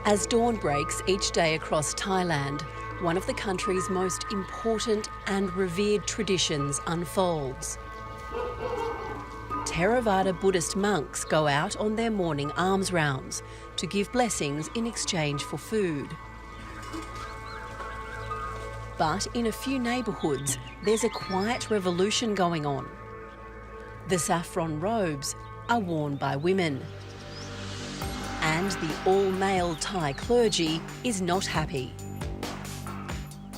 As dawn breaks each day across Thailand, one of the country's most important and revered traditions unfolds. Theravada Buddhist monks go out on their morning alms rounds to give blessings in exchange for food. But in a few neighbourhoods, there's a quiet revolution going on. The saffron robes are worn by women. And the all-male Thai clergy is not happy.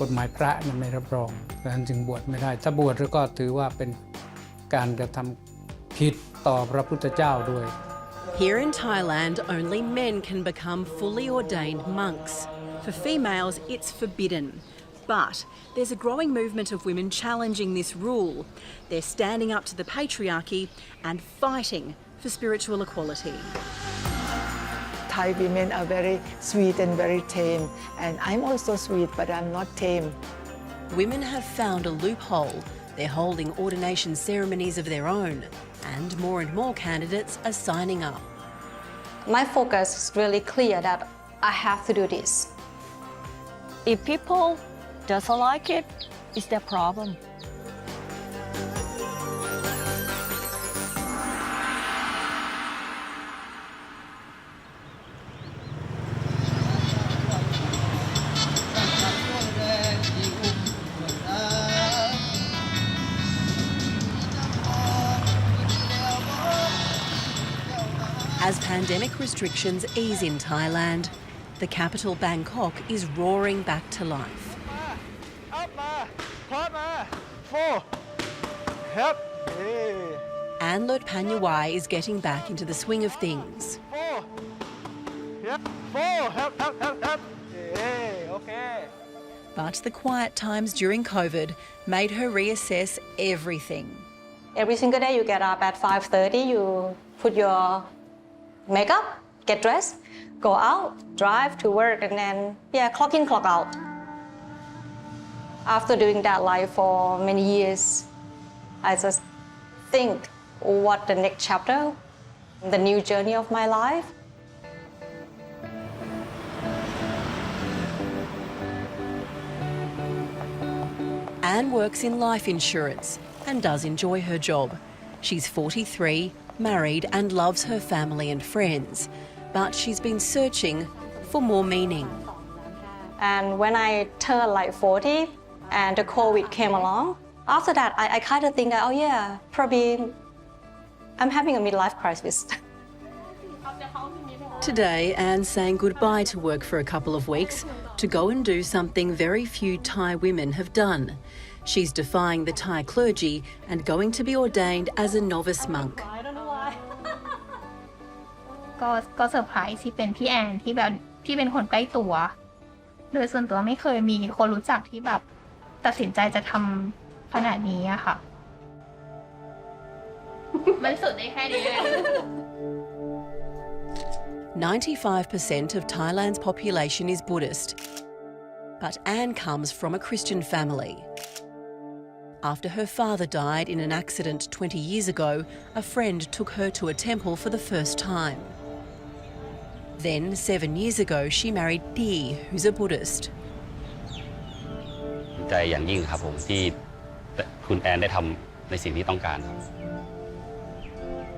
กฎหมายพระไม่รับรองดังนั้นจึงบวชไม่ได้ถ้าบวชก็ถือว่าเป็นการกระทำผิดต่อพระพุทธเจ้าด้วย Here in Thailand, only men can become fully ordained monks. For females, it's forbidden. But there's a growing movement of women challenging this rule. They're standing up to the patriarchy and fighting for spiritual equality. Thai women are very sweet and very tame, and I'm also sweet, but I'm not tame. Women have found a loophole. They're holding ordination ceremonies of their own, and more candidates are signing up. My focus is really clear that I have to do this. If people doesn't like it, it's their problem. As pandemic restrictions ease in Thailand, the capital Bangkok is roaring back to life. Ann Lotpanyawai is getting back into the swing of things. But the quiet times during COVID made her reassess everything. Every single day you get up at 5:30, you put your makeup, get dressed, go out, drive to work, and then clock in, clock out. After doing that life for many years, I just think what the next chapter, the new journey of my life. Anne works in life insurance and does enjoy her job. She's 43, married and loves her family and friends, but she's been searching for more meaning. And when I turned like 40 and the COVID came along, after that I kind of think that, oh yeah, probably I'm having a midlife crisis. Today, Anne's saying goodbye to work for a couple of weeks to go and do something very few Thai women have done. She's defying the Thai clergy and going to be ordained as a novice monk. ก็เซอร์ไพรส์ที่เป็นพี่แอนที่แบบที่เป็นคนใกล้ตัวโดยส่วนตัวไม่เคยมีคนรู้จักที่แบบตัดสินใจจะทำขนาดนี้อะค่ะ มันสุดได้แค่นี้ 95% of Thailand's population is Buddhist, but Anne comes from a Christian family. After her father died in an accident 20 years ago, a friend took her to a temple for the first time. Then, 7 years ago, she married Dee, who's a Buddhist. ใจอย่างยิ่งครับผมที่คุณแอนได้ทำในสิ่งที่ต้องการครับ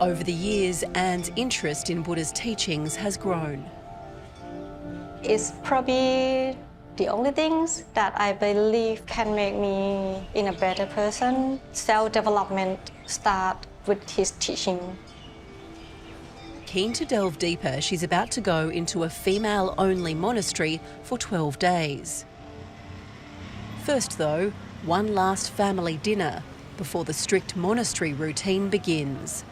Over the years, Anne's interest in Buddha's teachings has grown. It's probably the only things that I believe can make me in a better person. Self-development start with his teaching. Keen to delve deeper, she's about to go into a female-only monastery for 12 days. First, though, one last family dinner before the strict monastery routine begins.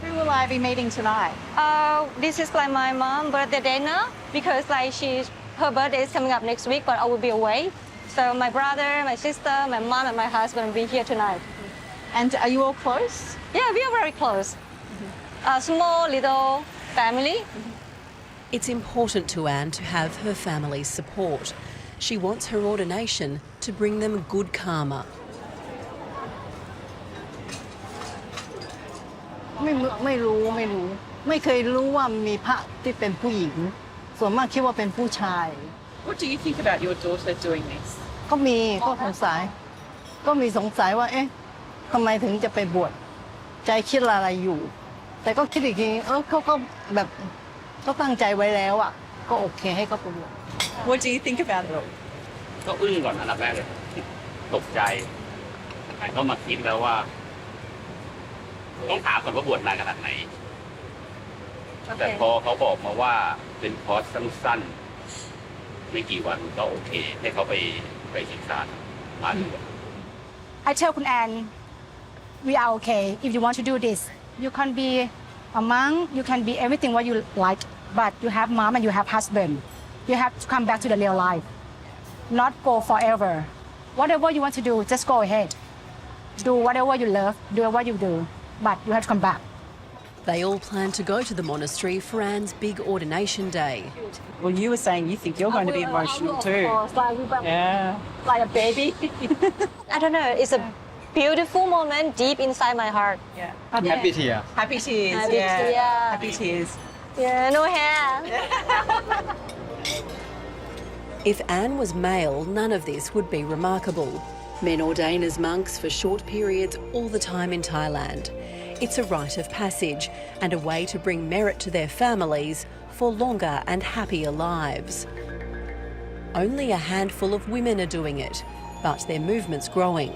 Who will I be meeting tonight? This is like my mom's birthday dinner because her birthday is coming up next week, but I will be away. So my brother, my sister, my mom, and my husband will be here tonight. And are you all close? Yeah, we are very close. A small little family. It's important to Anne to have her family's support. She wants her ordination to bring them good karma. ไม่รู้ไม่เคยรู้ว่ามีพระที่เป็นผู้หญิง ส่วนมากคิดว่าเป็นผู้ชาย What do you think about your daughter doing this? ก็มีสงสัยว่าเอ๊ะทำไมถึงจะไปบวชใจคิดอะไรอยู่ แต่ก็คิดอีกทีเขาก็แบบก็ตั้งใจไว้แล้วอ่ะก็โอเคให้เขาไปบวช What do you think about it all? ก็อึ้งก่อนอันดับแรกเลยตกใจแต่ก็มาคิดแล้วว่าต้องถามก่อนว่าบวชนานขนาดไหนแต่พอเขาบอกมาว่าเป็นคอร์สสั้นๆไม่กี่วันก็โอเคให้เขาไปศึกษามาดู I tell Kun Ann, we are okay if you want to do this. You can be a monk, you can be everything what you like, but you have mom and you have husband. You have to come back to the real life, not go forever. Whatever you want to do, just go ahead. Do whatever you love, do what you do, but you have to come back. They all plan to go to the monastery for Anne's big ordination day. Well, you were saying you think you're going to be emotional too. Yeah. Like a baby. I don't know, it's a beautiful moment deep inside my heart. Yeah. Happy tear. Happy tears. Happy yeah. tear. Happy tears. Yeah, no hair. If Anne was male, none of this would be remarkable. Men ordain as monks for short periods all the time in Thailand. It's a rite of passage and a way to bring merit to their families for longer and happier lives. Only a handful of women are doing it, but their movement's growing.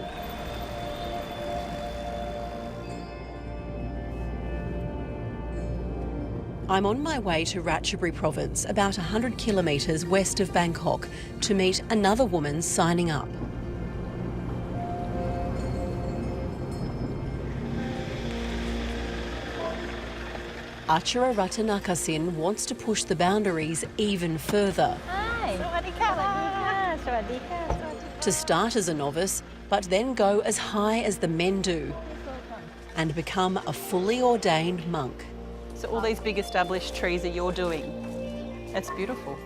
I'm on my way to Ratchaburi province, about 100 kilometres west of Bangkok, to meet another woman signing up. Achara Ratanakasin wants to push the boundaries even further. To start as a novice, but then go as high as the men do and become a fully ordained monk. So all these big established trees are you're doing. That's beautiful.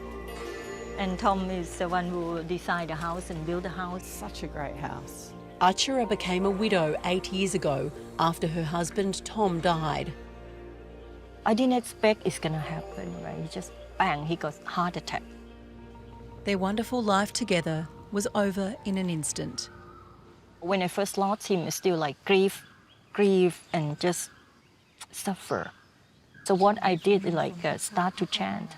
And Tom is the one who designed the house and built the house. Such a great house. Achara became a widow 8 years ago after her husband Tom died. I didn't expect it's gonna happen, right? He just bang, he got heart attack. Their wonderful life together was over in an instant. When I first lost him, it's still like grief and just suffer. So what I did is like start to chant.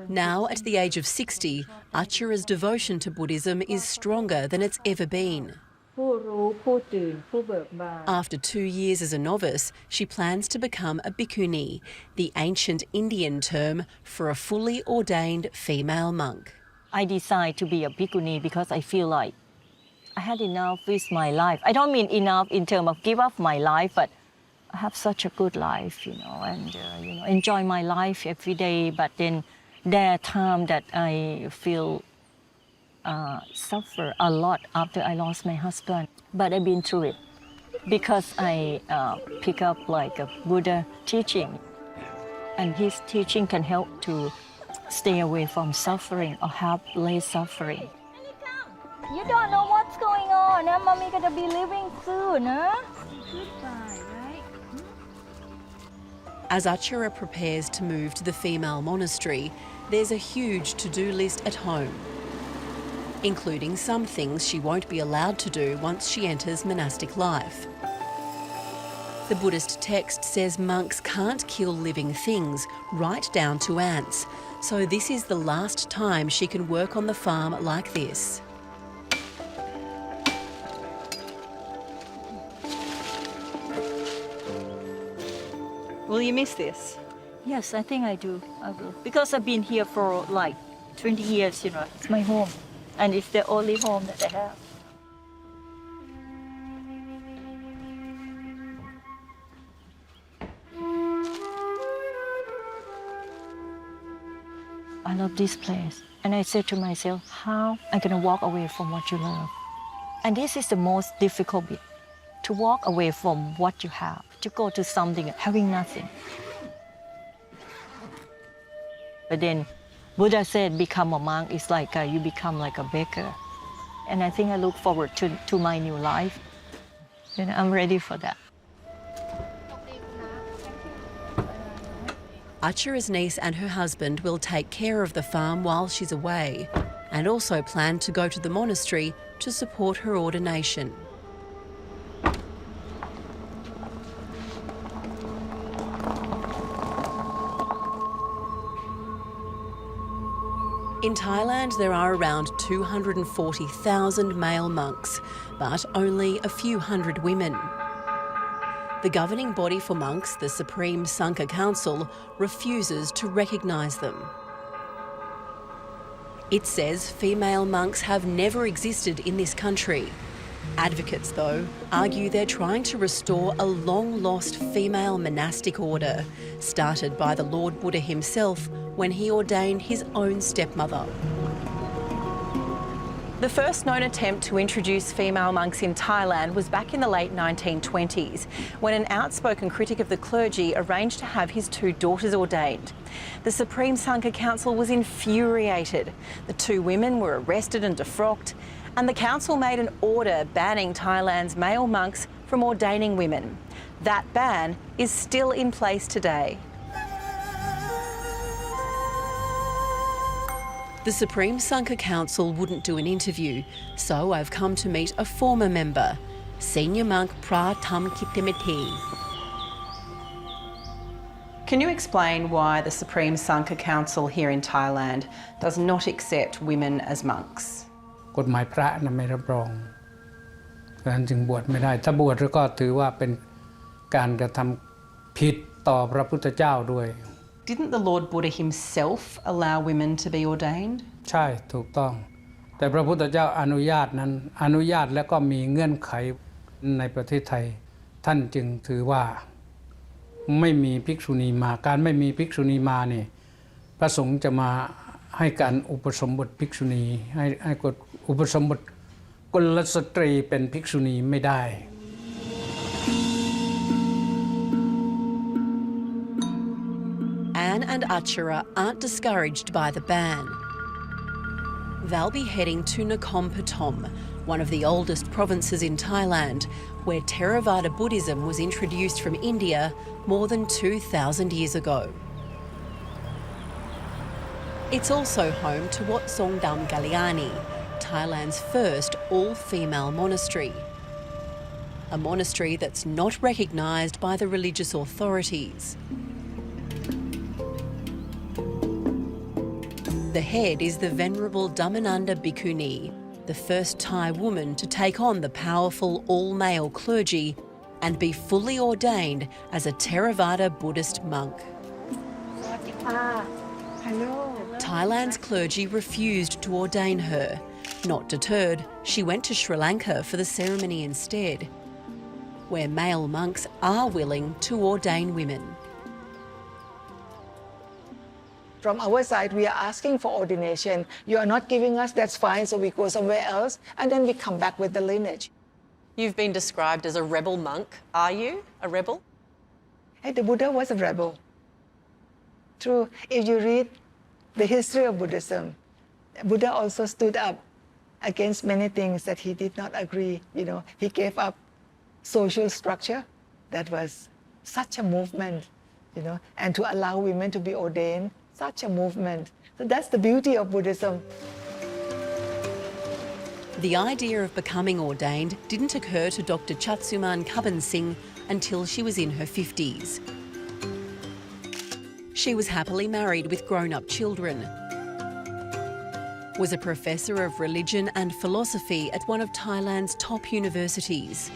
Now, at the age of 60, Achara's devotion to Buddhism is stronger than it's ever been. After 2 years as a novice, she plans to become a bhikkhuni, the ancient Indian term for a fully ordained female monk. I decided to be a bhikkhuni because I feel like I had enough with my life. I don't mean enough in terms of give up my life, but I have such a good life, and enjoy my life every day. But then there are times that I feel suffer a lot after I lost my husband. But I've been through it because I pick up like a Buddha teaching, and his teaching can help to stay away from suffering or have less suffering. You don't know what's going on, and mommy gonna be leaving soon, huh? As Achara prepares to move to the female monastery, there's a huge to-do list at home, including some things she won't be allowed to do once she enters monastic life. The Buddhist text says monks can't kill living things, right down to ants, so this is the last time she can work on the farm like this. Will you miss this? Yes, I think I do. I will. Because I've been here for like 20 years, it's my home. And it's the only home that I have. I love this place. And I said to myself, how am I going to walk away from what you love? And this is the most difficult bit, to walk away from what you have, to go to something having nothing. But then Buddha said become a monk is like you become like a beggar. And I think I look forward to my new life. I'm ready for that. Achara's niece and her husband will take care of the farm while she's away, and also plan to go to the monastery to support her ordination. In Thailand, there are around 240,000 male monks, but only a few hundred women. The governing body for monks, the Supreme Sangha Council, refuses to recognise them. It says female monks have never existed in this country. Advocates, though, argue they're trying to restore a long-lost female monastic order, started by the Lord Buddha himself when he ordained his own stepmother. The first known attempt to introduce female monks in Thailand was back in the late 1920s, when an outspoken critic of the clergy arranged to have his two daughters ordained. The Supreme Sangha Council was infuriated. The two women were arrested and defrocked, and the council made an order banning Thailand's male monks from ordaining women. That ban is still in place today. The Supreme Sangha Council wouldn't do an interview, so I've come to meet a former member, Senior Monk Phra Thamkittimetee. Can you explain why the Supreme Sangha Council here in Thailand does not accept women as monks? กฎหมายพระไม่รับรองดังนั้นจึงบวชไม่ได้ถ้าบวชก็ถือว่าเป็นการกระทำผิดต่อพระพุทธเจ้าด้วย Didn't the Lord Buddha himself allow women to be ordained? ใช่ถูกต้องแต่พระพุทธเจ้าอนุญาตนั้นอนุญาตแล้วก็มีเงื่อนไขในประเทศไทยท่านจึงถือว่าไม่มีภิกษุณีมาการไม่มีภิกษุณีมาเนี่ยพระสงฆ์จะมาให้การอุปสมบทภิกษุณีให้กฎอุปสมบทกุลสตรีเป็นภิกษุณีไม่ได้ Anne and Achara aren't discouraged by the ban. They'll be heading to Nakhon Pathom, one of the oldest provinces in Thailand, where Theravada Buddhism was introduced from India more than 2,000 years ago. It's also home to Wat Songdam Kalyani, Thailand's first all-female monastery. A monastery that's not recognised by the religious authorities. The head is the Venerable Dhammananda Bhikkhuni, the first Thai woman to take on the powerful all-male clergy and be fully ordained as a Theravada Buddhist monk. Thailand's clergy refused to ordain her. Not deterred, she went to Sri Lanka for the ceremony instead, where male monks are willing to ordain women. From our side, we are asking for ordination. You are not giving us, that's fine, so we go somewhere else, and then we come back with the lineage. You've been described as a rebel monk. Are you a rebel? Hey, the Buddha was a rebel. True. If you read the history of Buddhism, Buddha also stood up against many things that he did not agree. You know, he gave up social structure. That was such a movement, you know, and to allow women to be ordained, such a movement. So that's the beauty of Buddhism. The idea of becoming ordained didn't occur to Dr. Chatsuman Kaban Singh until she was in her 50s. She was happily married with grown-up children, was a professor of religion and philosophy at one of Thailand's top universities,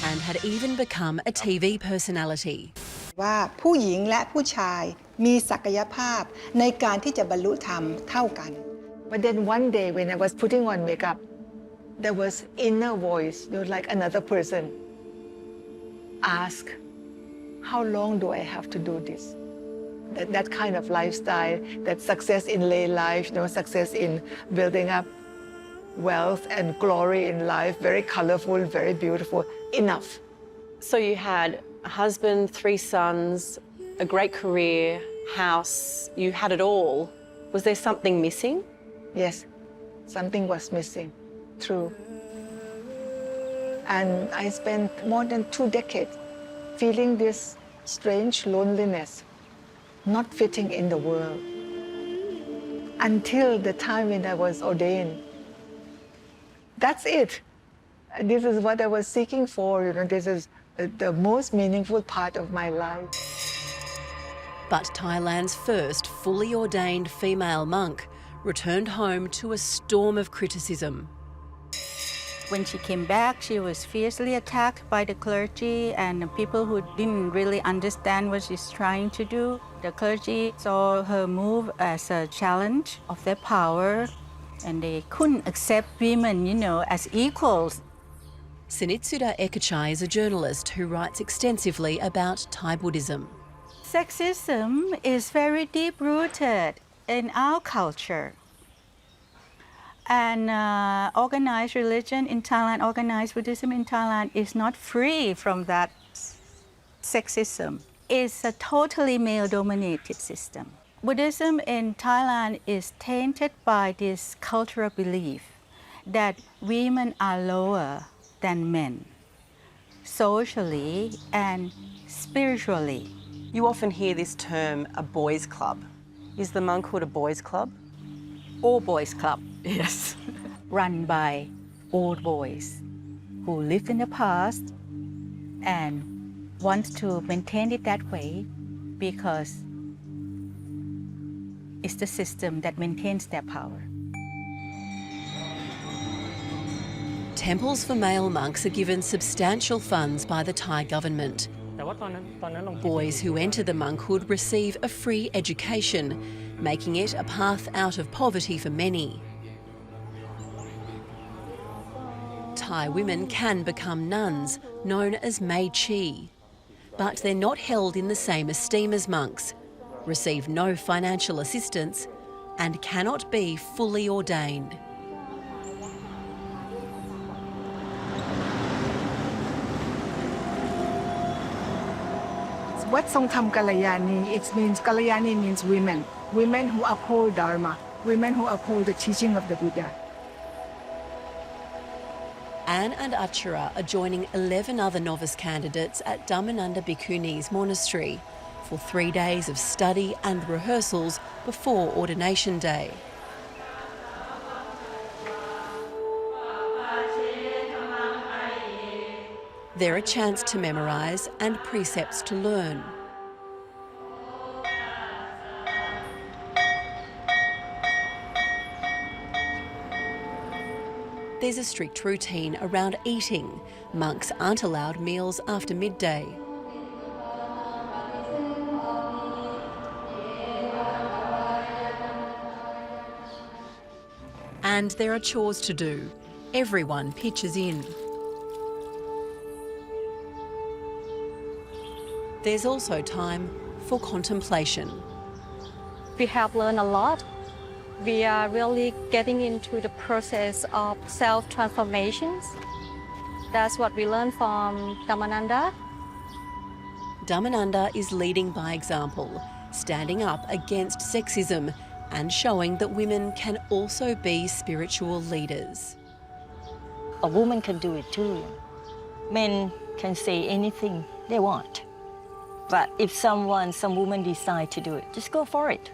and had even become a TV personality. ว่าผู้หญิงและผู้ชายมีศักยภาพในการที่จะบรรลุธรรมเท่ากัน But then one day when I was putting on makeup, there was inner voice, you know, like another person, ask, how long do I have to do this? That kind of lifestyle, that success in lay life, you know, success in building up wealth and glory in life, very colorful, very beautiful, enough. So you had a husband, 3 sons, a great career, house, you had it all. Was there something missing? Yes, something was missing, true. And I spent more than 2 decades feeling this strange loneliness, not fitting in the world, until the time when I was ordained. That's it. This is what I was seeking for. This is the most meaningful part of my life. But Thailand's first fully ordained female monk returned home to a storm of criticism. When she came back, she was fiercely attacked by the clergy and people who didn't really understand what she's trying to do. The clergy saw her move as a challenge of their power, and they couldn't accept women, as equals. Sinitsuda Ekachai is a journalist who writes extensively about Thai Buddhism. Sexism is very deep-rooted in our culture. And organized religion in Thailand, organized Buddhism in Thailand is not free from that sexism. It's a totally male-dominated system. Buddhism in Thailand is tainted by this cultural belief that women are lower than men, socially and spiritually. You often hear this term, a boys' club. Is the monkhood a boys' club? All boys club, yes. Run by old boys who lived in the past and want to maintain it that way because it's the system that maintains their power. Temples for male monks are given substantial funds by the Thai government. Boys who enter the monkhood receive a free education, making it a path out of poverty for many. Thai women can become nuns, known as Mei Chi, but they're not held in the same esteem as monks, receive no financial assistance, and cannot be fully ordained. What Songtham Kalayani, it means Kalayani means women. Women who uphold Dharma, women who uphold the teaching of the Buddha. Anne and Achara are joining 11 other novice candidates at Dhammananda Bhikkhuni's monastery for 3 days of study and rehearsals before ordination day. They're a chance to memorise and precepts to learn. There's a strict routine around eating. Monks aren't allowed meals after midday. And there are chores to do. Everyone pitches in. There's also time for contemplation. We have learned a lot. We are really getting into the process of self-transformations. That's what we learned from Dhammananda. Dhammananda is leading by example, standing up against sexism and showing that women can also be spiritual leaders. A woman can do it too. Men can say anything they want. But if some woman decide to do it, just go for it.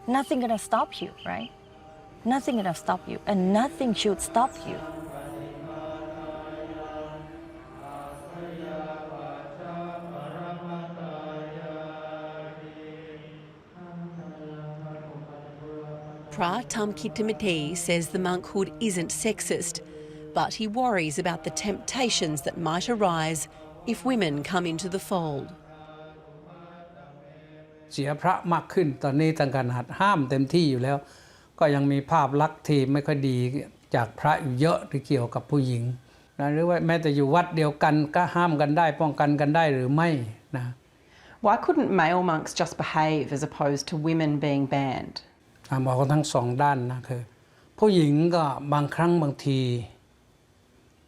Nothing gonna stop you, right? Nothing gonna stop you, and nothing should stop you. Phra Thamkittimetee says the monkhood isn't sexist, but he worries about the temptations that might arise if women come into the fold. เสียพระมากขึ้นตอนนี้ทางการหัดห้ามเต็มที่อยู่แล้วก็ยังมีภาพลักษณ์ที่ไม่ค่อยดีจากพระอยู่เยอะที่เกี่ยวกับผู้หญิงนะหรือว่าแม้แต่อยู่วัดเดียวกันก็ห้ามกันได้ป้องกันกันได้หรือไม่นะ Why couldn't male monks just behave as opposed to women being banned? บอกกันทั้งสองด้านนะคือผู้หญิงก็บางครั้งบางที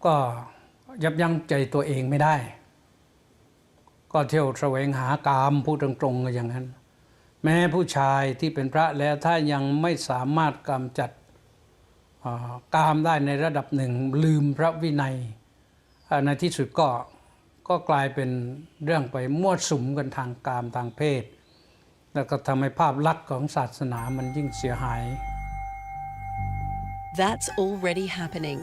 ก็ยับยั้งใจตัวเองไม่ได้ก็เที่ยวแสวงหากามพูดตรงๆอย่างนั้นแม้ผู้ชายที่เป็นพระแล้วถ้ายังไม่สามารถกำจัดกามได้ในระดับหนึ่งลืมพระวินัยในที่สุดก็ ก็กลายเป็นเรื่องไปมั่วสุมกันทางกามทางเพศแล้วก็ทำให้ภาพลักษณ์ของศาสนามันยิ่งเสียหาย That's already happening.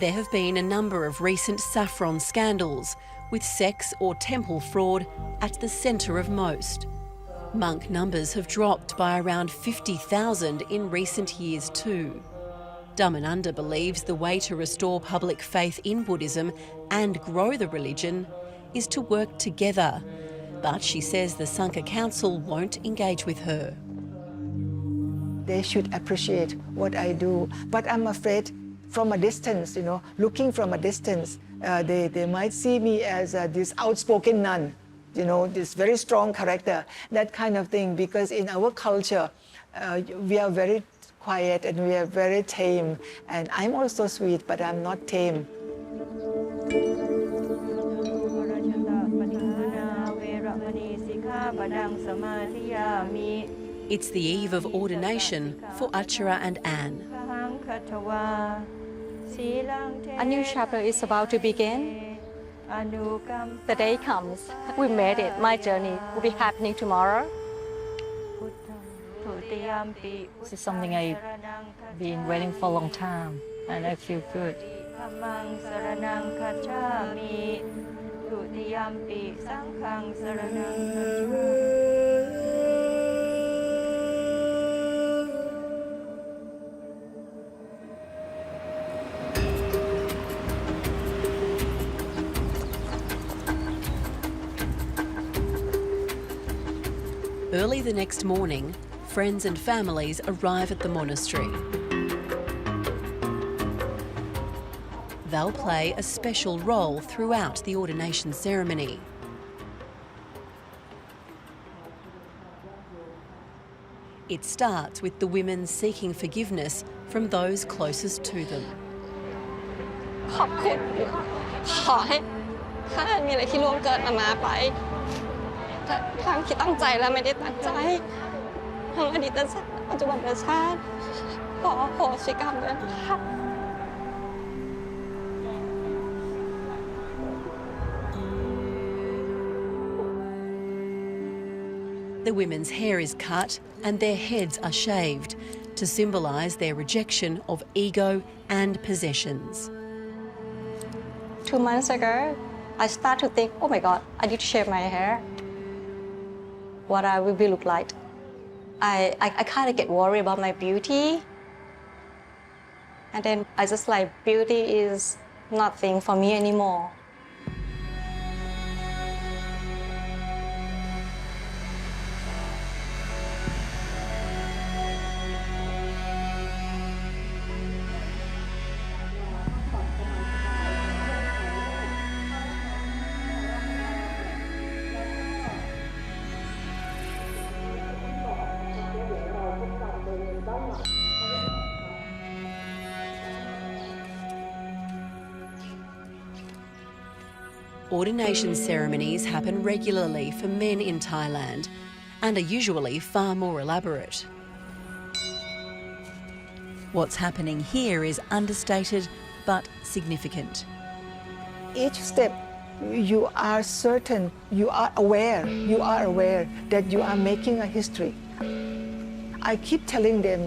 There have been a number of recent saffron scandals, with sex or temple fraud at the centre of most. Monk numbers have dropped by around 50,000 in recent years too. Dhammananda believes the way to restore public faith in Buddhism and grow the religion is to work together, but she says the Sangha Council won't engage with her. They should appreciate what I do, but I'm afraid from a distance, looking from a distance, they might see me as this outspoken nun, this very strong character, that kind of thing, because in our culture, we are very quiet and we are very tame, and I'm also sweet, but I'm not tame. It's the eve of ordination for Achara and Anne. A new chapter is about to begin. The day comes. We made it. My journey will be happening tomorrow. This is something I've been waiting for a long time, and I feel good. Early the next morning, friends and families arrive at the monastery. They'll play a special role throughout the ordination ceremony. It starts with the women seeking forgiveness from those closest to them. ขอบคุณขอให้ถ้ามีอะไรที่ล่วงเกินมาไปทั้งที่ตั้งใจและไม่ได้ตั้งใจทั้งอดีตชาติปัจจุบันชาติขอโหสิกรรมด้วยนะคะ The women's hair is cut and their heads are shaved to symbolise their rejection of ego and possessions. 2 months ago, I started to think, oh my God, I need to shave my hair. What I will be look like. I kind of get worried about my beauty. And then I just like, beauty is nothing for me anymore. Ordination ceremonies happen regularly for men in Thailand and are usually far more elaborate. What's happening here is understated but significant. Each step, you are certain, you are aware that you are making a history. I keep telling them,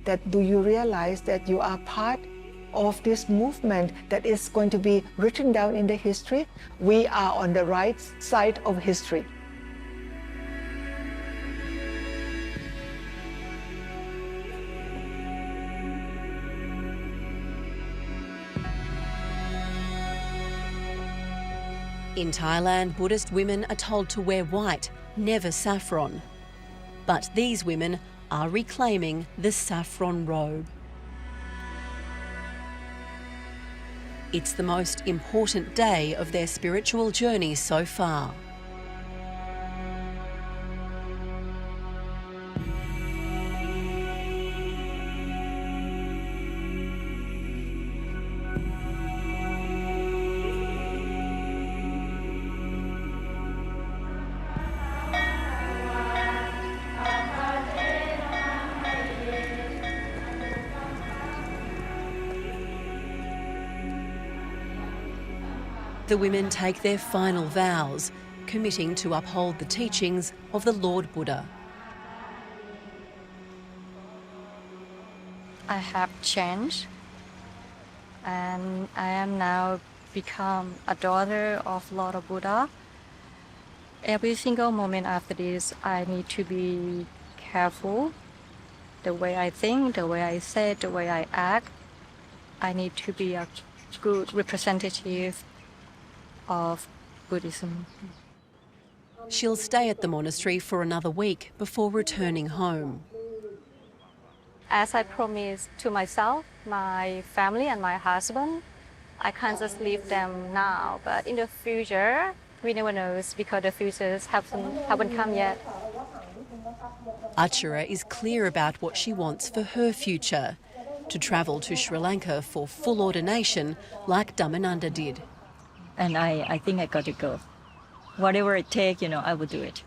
that do you realize that you are part of this movement that is going to be written down in the history? We are on the right side of history. In Thailand, Buddhist women are told to wear white, never saffron. But these women are reclaiming the saffron robe. It's the most important day of their spiritual journey so far. The women take their final vows, committing to uphold the teachings of the Lord Buddha. I have changed, and I am now become a daughter of Lord Buddha. Every single moment after this, I need to be careful. The way I think, the way I say, the way I act, I need to be a good representative of Buddhism. She'll stay at the monastery for another week before returning home. As I promised to myself, my family and my husband, I can't just leave them now, but in the future, we never know because the futures haven't come yet. Achara is clear about what she wants for her future, to travel to Sri Lanka for full ordination like Dhammananda did. And I think I got to go. Whatever it takes, I will do it.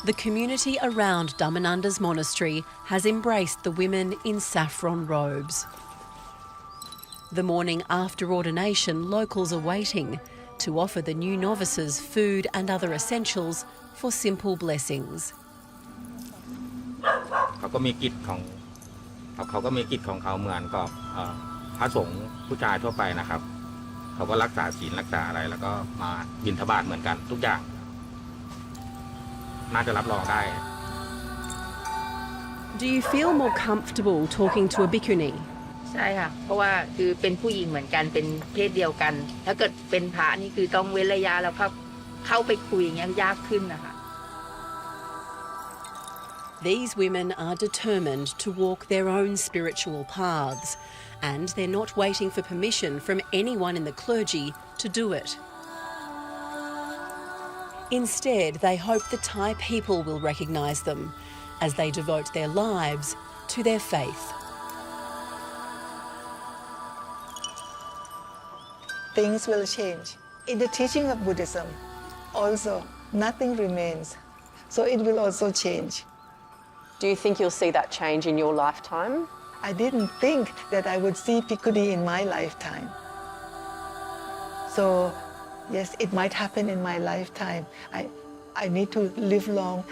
The community around Dhammananda's monastery has embraced the women in saffron robes. The morning after ordination, locals are waiting to offer the new novices food and other essentials for simple blessings. เขาก็มีกิจของเขาเหมือนกับพระสงฆ์ผู้ชายทั่วไปนะครับเขาก็รักษาศีลรักษาอะไรแล้วก็มาบิณฑบาตเหมือนกันทุกอย่างน่าจะรับรองได้ Do you feel more comfortable talking to a bhikkhuni? ใช่ค่ะเพราะว่าคือเป็นผู้หญิงเหมือนกันเป็นเพศเดียวกันถ้าเกิดเป็นพระนี่คือต้องเว้นระยะแล้วเข้าไปคุยอย่างเงี้ยยากขึ้นนะคะ These women are determined to walk their own spiritual paths, and they're not waiting for permission from anyone in the clergy to do it. Instead, they hope the Thai people will recognise them as they devote their lives to their faith. Things will change. In the teaching of Buddhism, also, nothing remains. So it will also change. Do you think you'll see that change in your lifetime? I didn't think that I would see bhikkhuni in my lifetime. So, yes, it might happen in my lifetime. I need to live long